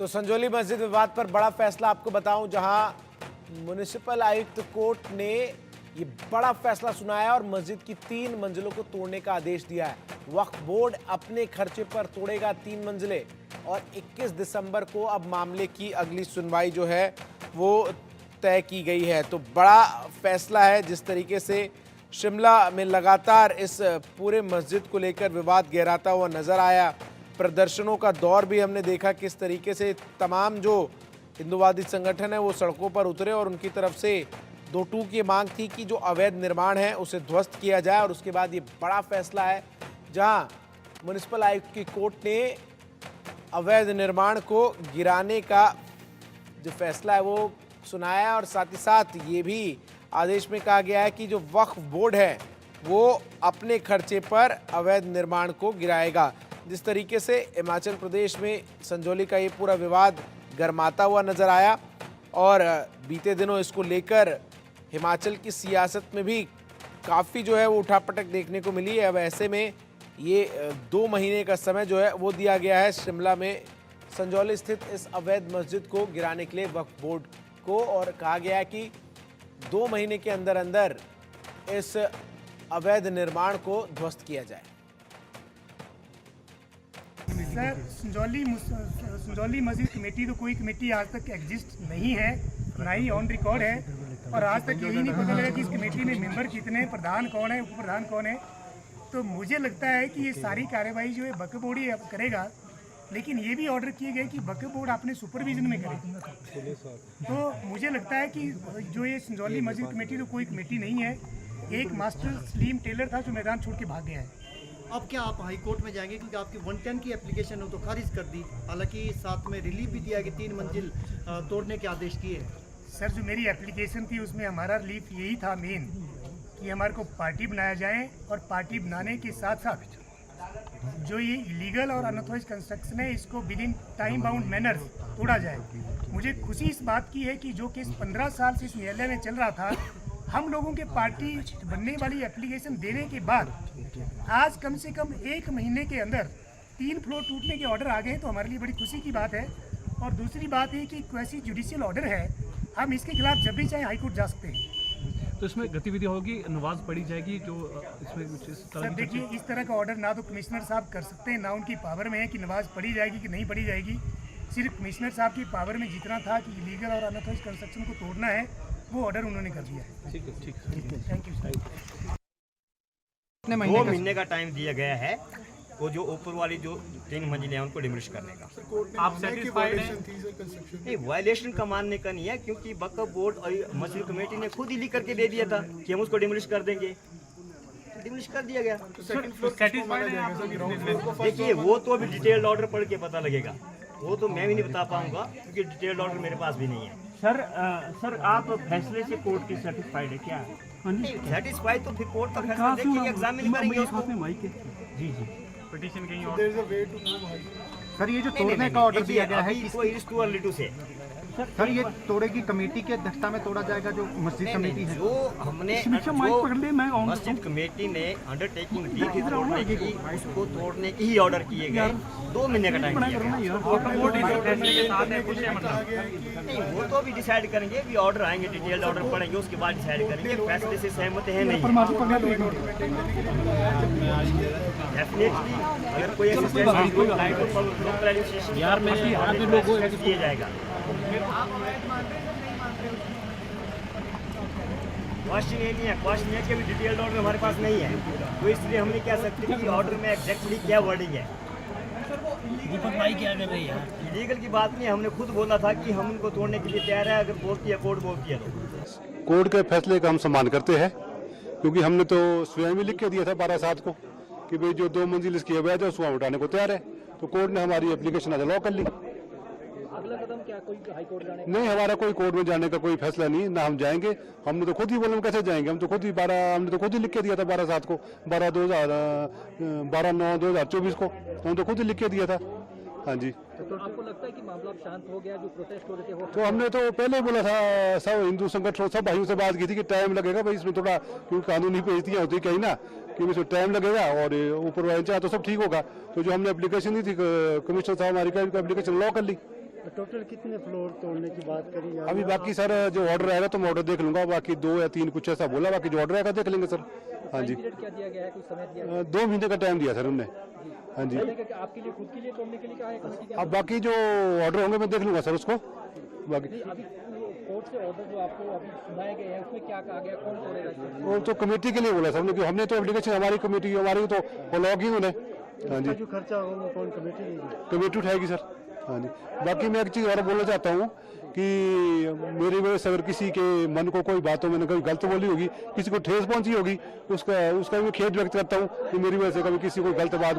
तो संजौली मस्जिद विवाद पर बड़ा फैसला आपको बताऊं, जहां म्युनिसिपल आयुक्त कोर्ट ने ये बड़ा फैसला सुनाया और मस्जिद की 3 मंजिलों को तोड़ने का आदेश दिया है। वक्फ बोर्ड अपने खर्चे पर तोड़ेगा 3 मंजिलें और 21 दिसंबर को अब मामले की अगली सुनवाई जो है वो तय की गई है। तो बड़ा फैसला है। जिस तरीके से शिमला में लगातार इस पूरे मस्जिद को लेकर विवाद गहराता हुआ नजर आया, प्रदर्शनों का दौर भी हमने देखा किस तरीके से तमाम जो हिंदूवादी संगठन है वो सड़कों पर उतरे और उनकी तरफ से 2 टूक ये मांग थी कि जो अवैध निर्माण है उसे ध्वस्त किया जाए। और उसके बाद ये बड़ा फैसला है जहां म्युनिसिपल आयुक्त की कोर्ट ने अवैध निर्माण को गिराने का जो फैसला है वो सुनाया और साथ ही साथ ये भी आदेश में कहा गया है कि जो वक्फ बोर्ड है वो अपने खर्चे पर अवैध निर्माण को गिराएगा। जिस तरीके से हिमाचल प्रदेश में संजौली का ये पूरा विवाद गरमाता हुआ नजर आया और बीते दिनों इसको लेकर हिमाचल की सियासत में भी काफ़ी जो है वो उठापटक देखने को मिली है। अब ऐसे में ये 2 महीने का समय जो है वो दिया गया है शिमला में संजौली स्थित इस अवैध मस्जिद को गिराने के लिए वक्फ बोर्ड को, और कहा गया है कि 2 महीने के अंदर अंदर इस अवैध निर्माण को ध्वस्त किया जाए। सर, संजौली मस्जिद कमेटी तो कोई कमेटी आज तक एग्जिस्ट नहीं है, ना ही ऑन रिकॉर्ड है और आज तक यही नहीं पता लगा कि इस कमेटी में मेंबर कितने हैं, प्रधान कौन है, उप प्रधान कौन है। तो मुझे लगता है कि ये सारी कार्रवाई जो है वक्फ बोर्ड ही करेगा, लेकिन ये भी ऑर्डर किए गए कि वक्फ बोर्ड अपने सुपरविजन में करे। तो मुझे लगता है कि जो ये संजौली मस्जिद कमेटी तो कोई कमेटी नहीं है, एक मास्टर सलीम टेलर था जो मैदान छोड़ के भाग गया है। अब क्या आप हाई कोर्ट में जाएंगे, क्योंकि आपकी 110 की एप्लीकेशन हो तो खारिज कर दी, हालांकि साथ में रिलीफ भी दिया कि 3 मंजिल तोड़ने के आदेश किए। सर, जो मेरी एप्लीकेशन थी उसमें हमारा रिलीफ यही था मेन कि हमारे को पार्टी बनाया जाए और पार्टी बनाने के साथ साथ जो ये इलीगल और अनऑथराइज्ड कंस्ट्रक्शन है इसको with in time bound manner तोड़ा जाए। मुझे खुशी इस बात की है कि जो केस 15 साल से इस न्यायालय में चल रहा था, हम लोगों के पार्टी बनने वाली एप्लीकेशन देने के बाद आज कम से कम 1 महीने के अंदर 3 फ्लोर टूटने के ऑर्डर आ गए, तो हमारे लिए बड़ी खुशी की बात है। और दूसरी बात है कि क्वेसी जुडिशियल ऑर्डर है, हम इसके खिलाफ जब भी चाहे हाईकोर्ट जा सकते हैं। तो इसमें गतिविधि होगी, नमाज पढ़ी जाएगी जो इसमें कुछ इस तरह सर देखिए, इस तरह का ऑर्डर ना तो कमिश्नर साहब कर सकते हैं, ना उनकी पावर में है कि नमाज पढ़ी जाएगी कि नहीं पढ़ी जाएगी। सिर्फ कमिश्नर साहब की पावर में जितना था कि इलीगल और अनऑथराइज्ड कंस्ट्रक्शन को तोड़ना है, वो ऑर्डर उन्होंने कर दिया है। ठीक है। Thank you sir. 2 महीने का टाइम दिया गया है, वो जो ऊपर वाली जो 3 मंजिलें हैं उनको डिमोलिश करने का। आप सेटिस्फाइड हैं? नहीं, वायलेशन का मानने का नहीं है, क्योंकि वक्फ बोर्ड और मस्जिद कमेटी ने खुद ही लिख करके दे दिया था कि हम उसको डिमोलिश कर देंगे, डिमोलिश कर दिया गया। देखिए, वो तो अभी डिटेल्ड ऑर्डर पढ़ के पता लगेगा, वो तो मैं भी नहीं बता पाऊंगा क्योंकि डिटेल्ड ऑर्डर मेरे पास भी नहीं है। सर आप फैसले से कोर्ट की सर्टिफाइड है क्या? सेटिस्फाइड तो फिर कोर्ट का फैसला देखेंगे, एग्जामिन करेंगे उसको। जी पिटीशन कहीं और सर, ये जो तोड़ने का ऑर्डर दिया गया है, सर ये तोड़े की कमेटी के अध्यक्षता में तोड़ा जाएगा, जो मस्जिद कमेटी है। जो हमने मस्जिद कमेटी ने अंडरटेकिंग दी थी तोड़ने की, उसको तोड़ने की ही ऑर्डर किए गए। 2 महीने का टाइम दिया गया। नहीं, वो तो अभी डिसाइड करेंगे, अभी ऑर्डर आएंगे, डिटेल्ड ऑर्डर पढ़ेंगे, उसके बाद डिसाइड करेंगे। फैसले से सहमत है नहीं, डेफिनेटली अगर कोई किया जाएगा। क्वेश्चन ये नहीं है, क्वेश्चन है कि अभी डिटेल्ड ऑर्डर हमारे पास नहीं है, तो इसलिए हम नहीं कह सकते कि ऑर्डर में एग्जैक्टली क्या वर्डिंग है। दीपक भाई क्या कर रही है? इलीगल की बात नहीं, हमने खुद बोला था कि हम उनको तोड़ने के लिए तैयार है, अगर बोलती है कोर्ट बोलती है तो। कोर्ट के फैसले का हम सम्मान करते हैं, क्योंकि हमने तो स्वयं ही लिख के दिया था 12/7 को कि भाई जो 2 मंजिल इसकी अवैध है उसको हम उठाने को तैयार है। तो कोर्ट ने हमारी एप्लीकेशन आज लॉ कर ली। अगला कदम क्या, कोई हाई कोर्ट जाने? नहीं, हमारा कोई कोर्ट में जाने का कोई फैसला नहीं, ना हम जाएंगे। हमने तो खुद ही बोला हम कैसे जाएंगे, हमने तो खुद ही लिख के दिया था 12/7 को, 12/9/2024 को हमने तो खुद ही लिख के दिया था। हाँ जी। तो आपको लगता है कि मामला शांत हो गया, जो प्रोटेस्ट हो रहे थे? तो हमने तो पहले ही बोला था, सब हिंदू संगठन सब भाइयों से बात की थी कि टाइम लगेगा भाई इसमें थोड़ा, क्योंकि कानूनी पेशियाँ होती कहीं ना कि इसमें टाइम लगेगा और ऊपर वाले चाहे तो सब ठीक होगा। तो जो हमने एप्लीकेशन दी थी, कमिश्नर साहब हमारी एप्लीकेशन लॉ कर ली। टोटल कितने फ्लोर तोड़ने की बात करी जा रही अभी बाकी सर जो ऑर्डर आएगा तो मैं ऑर्डर देख लूंगा, बाकी 2 या 3 कुछ ऐसा बोला, बाकी जो ऑर्डर आएगा देख लेंगे सर। हाँ जी, क्या दिया गया है, कुछ समय दिया 2 महीने का टाइम दिया सर उनने। हाँ जी, आपके लिए खुद के लिए तोड़ने के लिए कहा है कमेटी के? अब बाकी जो ऑर्डर होंगे मैं देख लूंगा सर उसको। बाकी अभी कोर्ट से ऑर्डर जो आपको अभी सुनाए गए हैं उसमें क्या कहा गया, कौन तोड़ेगा? वो तो कमेटी के लिए बोला सर क्योंकि हमने तो एप्लीकेशन हमारी कमेटी हमारी तो लॉग ही उन्हें। हाँ जी, जो खर्चा होगा कौन कमेटी लेगी? कमेटी उठाएगी सर। हाँ जी, बाकी मैं एक चीज़ और बोलना चाहता हूँ कि मेरी वजह से अगर किसी के मन को कोई बातों मैंने कभी गलत बोली होगी, किसी को ठेस पहुंची होगी, उसका मैं खेद व्यक्त करता हूँ कि मेरी वजह से कभी किसी को गलत बात